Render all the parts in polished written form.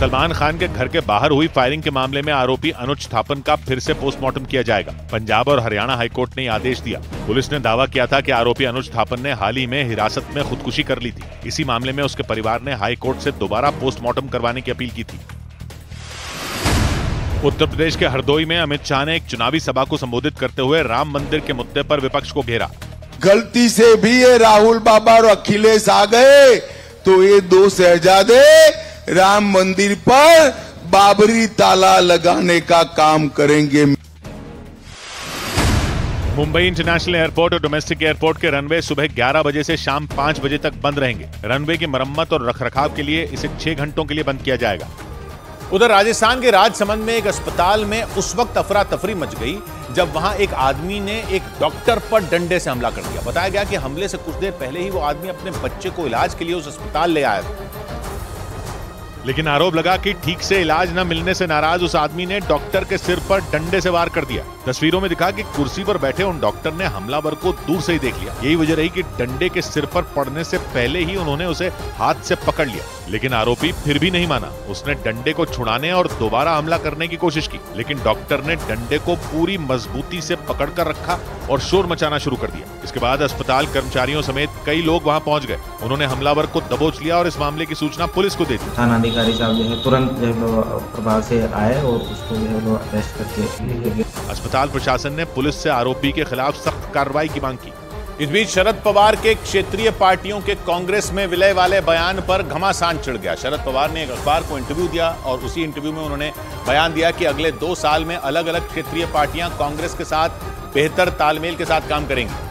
सलमान खान के घर के बाहर हुई फायरिंग के मामले में आरोपी अनुज थापन का फिर से पोस्टमार्टम किया जाएगा। पंजाब और हरियाणा हाईकोर्ट ने आदेश दिया। पुलिस ने दावा किया था कि आरोपी अनुज थापन ने हाल ही में हिरासत में खुदकुशी कर ली थी। इसी मामले में उसके परिवार ने हाईकोर्ट से दोबारा पोस्टमार्टम करवाने की अपील की थी। उत्तर प्रदेश के हरदोई में अमित शाह ने एक चुनावी सभा को संबोधित करते हुए राम मंदिर के मुद्दे पर विपक्ष को घेरा। गलती से भी ये राहुल बाबा और अखिलेश आ गए तो ये दो शहजादे राम मंदिर पर बाबरी ताला लगाने का काम करेंगे। मुंबई इंटरनेशनल एयरपोर्ट और डोमेस्टिक एयरपोर्ट के रनवे सुबह 11 बजे से शाम 5 बजे तक बंद रहेंगे। रनवे की मरम्मत और रखरखाव के लिए इसे 6 घंटों के लिए बंद किया जाएगा। उधर राजस्थान के राजसमंद में एक अस्पताल में उस वक्त अफरा तफरी मच गई जब वहां एक आदमी ने एक डॉक्टर पर डंडे से हमला कर दिया। बताया गया कि हमले से कुछ देर पहले ही वो आदमी अपने बच्चे को इलाज के लिए उस अस्पताल ले आया था, लेकिन आरोप लगा कि ठीक से इलाज न मिलने से नाराज उस आदमी ने डॉक्टर के सिर पर डंडे से वार कर दिया। तस्वीरों में दिखा कि कुर्सी पर बैठे उन डॉक्टर ने हमलावर को दूर से ही देख लिया। यही वजह रही कि डंडे के सिर पर पड़ने से पहले ही उन्होंने उसे हाथ से पकड़ लिया, लेकिन आरोपी फिर भी नहीं माना। उसने डंडे को छुड़ाने और दोबारा हमला करने की कोशिश की, लेकिन डॉक्टर ने डंडे को पूरी मजबूती से पकड़कर रखा और शोर मचाना शुरू कर दिया। इसके बाद अस्पताल कर्मचारियों समेत कई लोग वहां पहुंच गए। उन्होंने हमलावर को दबोच लिया और इस मामले की सूचना पुलिस को दे दी। थाना अधिकारी साहब जो है तुरंत जो है प्रभाव से आए और उसको जो है अरेस्ट करके ले गए। अस्पताल प्रशासन ने पुलिस से आरोपी के खिलाफ सख्त कार्रवाई की मांग की। इस बीच शरद पवार के क्षेत्रीय पार्टियों के कांग्रेस में विलय वाले बयान पर घमासान छिड़ गया। शरद पवार ने एक अखबार को इंटरव्यू दिया और उसी इंटरव्यू में उन्होंने बयान दिया कि अगले 2 साल में अलग अलग क्षेत्रीय पार्टियां कांग्रेस के साथ बेहतर तालमेल के साथ काम करेंगी।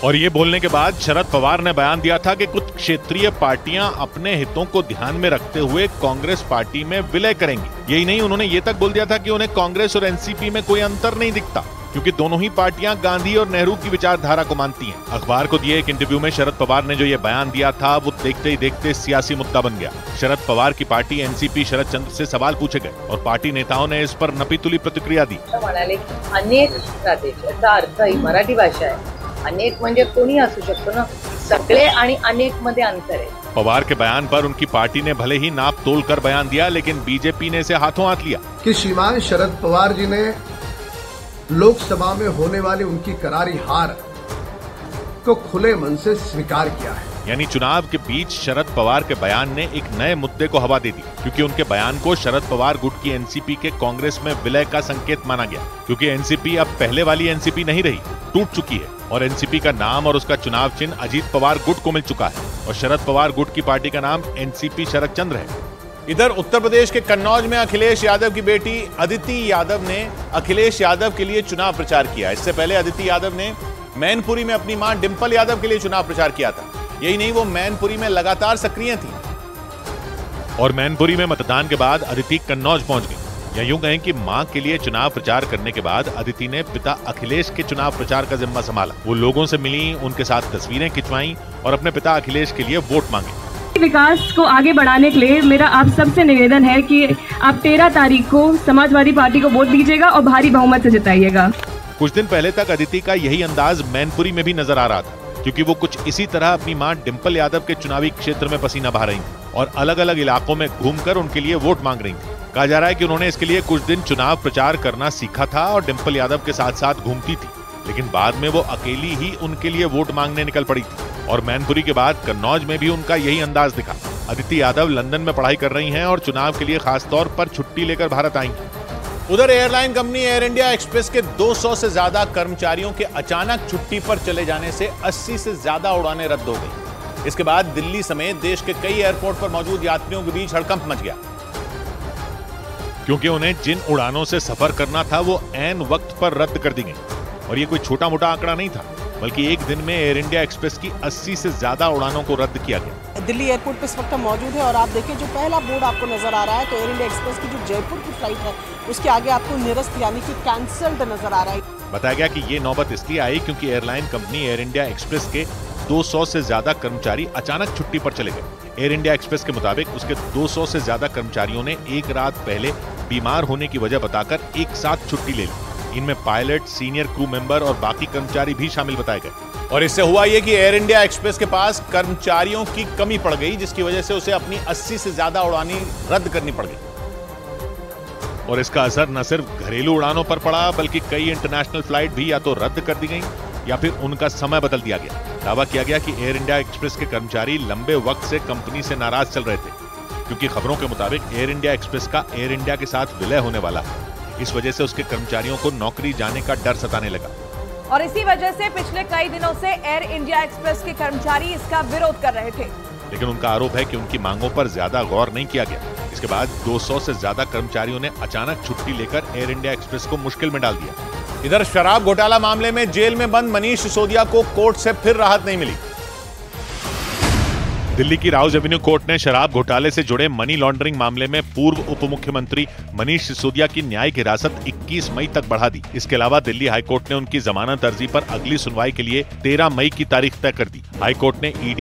और ये बोलने के बाद शरद पवार ने बयान दिया था कि कुछ क्षेत्रीय पार्टियां अपने हितों को ध्यान में रखते हुए कांग्रेस पार्टी में विलय करेंगी। यही नहीं, उन्होंने ये तक बोल दिया था कि उन्हें कांग्रेस और एनसीपी में कोई अंतर नहीं दिखता, क्योंकि दोनों ही पार्टियां गांधी और नेहरू की विचारधारा को मानती हैं। अखबार को दिए एक इंटरव्यू में शरद पवार ने जो ये बयान दिया था वो देखते ही देखते सियासी मुद्दा बन गया। शरद पवार की पार्टी एनसीपी शरद चंद्र से सवाल पूछे गए और पार्टी नेताओं ने इस पर नपीतुली प्रतिक्रिया दी। अनेक प्रदेश, याचा अर्थ ही मराठी भाषा आहे। अनेक म्हणजे कोणी असू शकतो ना, सगळे आणि अनेक मध्ये अंतर है। पवार के बयान पर उनकी पार्टी ने भले ही नाप तोल कर बयान दिया, लेकिन बीजेपी ने इसे हाथों हाथ लिया कि श्रीमान शरद पवार जी ने लोकसभा में होने वाली उनकी करारी हार को खुले मन से स्वीकार किया है। यानी चुनाव के बीच शरद पवार के बयान ने एक नए मुद्दे को हवा दे दी, क्योंकि उनके बयान को शरद पवार गुट की एनसीपी के कांग्रेस में विलय का संकेत माना गया। क्योंकि एनसीपी अब पहले वाली एनसीपी नहीं रही, टूट चुकी है और एनसीपी का नाम और उसका चुनाव चिन्ह अजीत पवार गुट को मिल चुका है और शरद पवार गुट की पार्टी का नाम एनसीपी शरद चंद्र है। इधर उत्तर प्रदेश के कन्नौज में अखिलेश यादव की बेटी अदिति यादव ने अखिलेश यादव के लिए चुनाव प्रचार किया। इससे पहले अदिति यादव ने मैनपुरी में अपनी मां डिंपल यादव के लिए चुनाव प्रचार किया था। यही नहीं, वो मैनपुरी में लगातार सक्रिय थी और मैनपुरी में मतदान के बाद अदिति कन्नौज पहुंच गई। या यूं कहें कि मां के लिए चुनाव प्रचार करने के बाद अदिति ने पिता अखिलेश के चुनाव प्रचार का जिम्मा संभाला। वो लोगों से मिली, उनके साथ तस्वीरें खिंचवाईं और अपने पिता अखिलेश के लिए वोट मांगे। विकास को आगे बढ़ाने के लिए मेरा आप सबसे निवेदन है कि आप 13 तारीख को समाजवादी पार्टी को वोट दीजिएगा और भारी बहुमत से जिताइएगा। कुछ दिन पहले तक अदिति का यही अंदाज मैनपुरी में भी नजर आ रहा था, क्योंकि वो कुछ इसी तरह अपनी मां डिंपल यादव के चुनावी क्षेत्र में पसीना बहा रही थी और अलग अलग इलाकों में घूमकर उनके लिए वोट मांग रही थी। कहा जा रहा है कि उन्होंने इसके लिए कुछ दिन चुनाव प्रचार करना सीखा था और डिंपल यादव के साथ साथ घूमती थी, लेकिन बाद में वो अकेली ही उनके लिए वोट मांगने निकल पड़ी थी। और मैनपुरी के बाद कन्नौज में भी उनका यही अंदाज दिखा। अदिति यादव लंदन में पढ़ाई कर रही हैं और चुनाव के लिए खास तौर पर छुट्टी लेकर भारत आई हैं। उधर airline company air India express के 200 से ज्यादा कर्मचारियों के अचानक छुट्टी पर चले जाने से 80 से ज्यादा उड़ानें रद्द हो गई। इसके बाद दिल्ली समेत देश के कई एयरपोर्ट पर मौजूद यात्रियों के बीच हड़कंप मच गया, क्योंकि उन्हें जिन उड़ानों से सफर करना था वो ऐन वक्त पर रद्द कर दी गई। और ये कोई छोटा मोटा आंकड़ा नहीं था, बल्कि एक दिन में एयर इंडिया एक्सप्रेस की 80 से ज्यादा उड़ानों को रद्द किया गया। दिल्ली एयरपोर्ट पर इस वक्त हम मौजूद है और आप देखिए जो पहला बोर्ड आपको नजर आ रहा है तो एयर इंडिया एक्सप्रेस की जो जयपुर की फ्लाइट है उसके आगे आपको निरस्त यानी कि कैंसल्ड नजर आ रहा है। बताया गया कि ये नौबत इसलिए आई क्योंकि airline company air India express के 200 से ज्यादा कर्मचारी अचानक छुट्टी पर चले गए। एयर इंडिया एक्सप्रेस के मुताबिक उसके 200 से ज्यादा कर्मचारियों ने एक रात पहले बीमार होने की वजह बताकर एक साथ छुट्टी ले ली। इनमें पायलट, सीनियर क्रू मेंबर और बाकी कर्मचारी भी शामिल बताए गए। और इससे हुआ यह कि एयर इंडिया एक्सप्रेस के पास कर्मचारियों की कमी पड़ गई, जिसकी वजह से उसे अपनी 80 से ज्यादा उड़ानें रद्द करनी पड़ गई। और इसका असर न सिर्फ घरेलू उड़ानों पर पड़ा, बल्कि कई इंटरनेशनल फ्लाइट भी या तो रद्द कर दी गई या फिर उनका समय बदल दिया गया। दावा किया गया कि एयर इंडिया एक्सप्रेस के कर्मचारी लंबे वक्त से कंपनी से नाराज चल रहे थे, क्योंकि खबरों के मुताबिक एयर इंडिया एक्सप्रेस का एयर इंडिया के साथ विलय होने वाला है। इस वजह से उसके कर्मचारियों को नौकरी जाने का डर सताने लगा। और इसी वजह से पिछले कई दिनों से एयर इंडिया एक्सप्रेस के कर्मचारी इसका विरोध कर रहे थे। लेकिन उनका आरोप है कि उनकी मांगों पर ज्यादा गौर नहीं किया गया। इसके बाद 200 से ज्यादा कर्मचारियों ने अचानक छुट्टी लेकर एयर इंडिया एक्सप्रेस को मुश्किल में डाल दिया। इधर शराब घोटाला मामले में जेल में बंद मनीष सिसोदिया को कोर्ट से फिर राहत नहीं मिली। दिल्ली की राउज एवेन्यू कोर्ट ने शराब घोटाले से जुड़े मनी लॉन्ड्रिंग मामले में पूर्व उप मुख्यमंत्री मनीष सिसोदिया की न्यायिक हिरासत 21 मई तक बढ़ा दी। इसके अलावा दिल्ली हाईकोर्ट ने उनकी जमानत अर्जी पर अगली सुनवाई के लिए 13 मई की तारीख तय कर दी। हाईकोर्ट ने ईडी